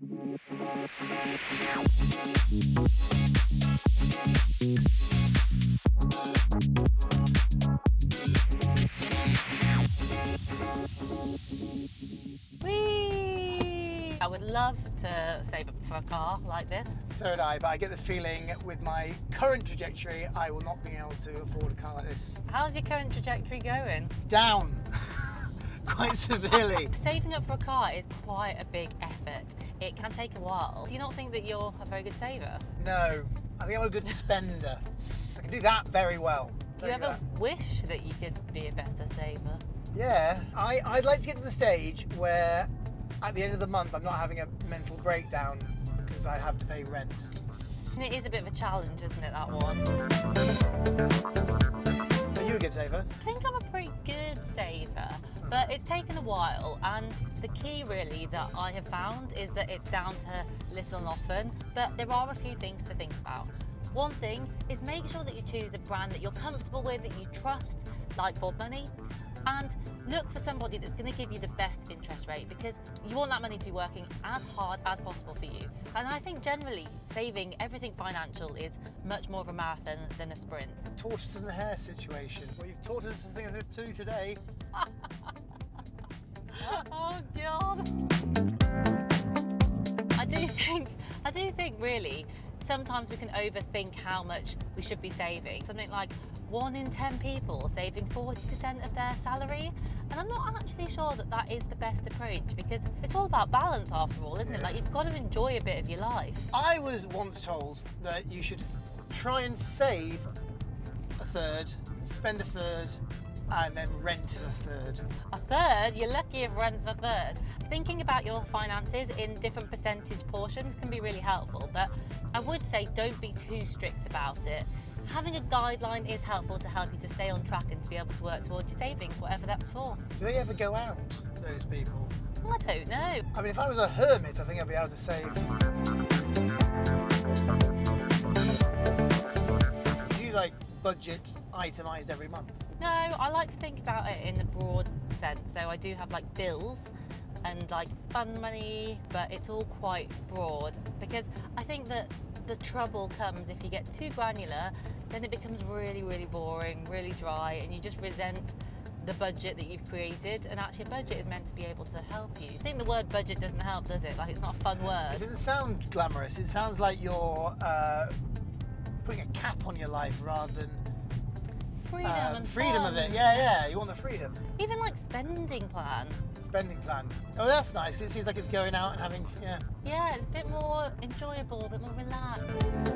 Whee! I would love to save up for a car like this. So would I, but I get the feeling with my current trajectory, I will not be able to afford a car like this. How's your current trajectory going? Down, quite severely. Saving up for a car is quite a big effort. It can take a while. Do you not think that you're a very good saver? No, I think I'm a good spender. I can do that very well. Do you ever wish that you could be a better saver? Yeah, I'd like to get to the stage where at the end of the month I'm not having a mental breakdown because I have to pay rent. And it is a bit of a challenge, isn't it, that one? Are you a good saver? I think I'm a pretty good saver, but it's taken a while, and the key really that I have found is that it's down to little and often, but there are a few things to think about. One thing is make sure that you choose a brand that you're comfortable with, that you trust, like Bob Money, and look for somebody that's going to give you the best interest rate, because you want that money to be working as hard as possible for you. And I think generally saving everything financial is much more of a marathon than a sprint. Tortoise and the hare situation. Well, you've taught us a thing or two today. Oh God. I do think really sometimes we can overthink how much we should be saving. Something like 1 in 10 people saving 40% of their salary, and I'm not actually sure that that is the best approach, because it's all about balance after all, isn't it? Like, you've got to enjoy a bit of your life. I was once told that you should try and save a third, spend a third, and then rent is a third. A third? You're lucky if rent's a third. Thinking about your finances in different percentage portions can be really helpful, but I would say don't be too strict about it. Having a guideline is helpful to help you to stay on track and to be able to work towards your savings, whatever that's for. Do they ever go out, those people? Well, I don't know. I mean, if I was a hermit, I think I'd be able to save. Do you like budget itemised every month? No, I like to think about it in the broad sense. So I do have like bills and like fund money, but it's all quite broad, because I think that the trouble comes if you get too granular, then it becomes really, really boring, really dry, and you just resent the budget that you've created. And actually a budget is meant to be able to help you. I think the word budget doesn't help, does it? Like, it's not a fun word. It doesn't sound glamorous. It sounds like you're putting a cap on your life rather than Freedom and freedom fun. of it. Yeah, you want the freedom. Even like spending plan. Spending plan. Oh, that's nice. It seems like it's going out and having, Yeah, it's a bit more enjoyable, a bit more relaxed.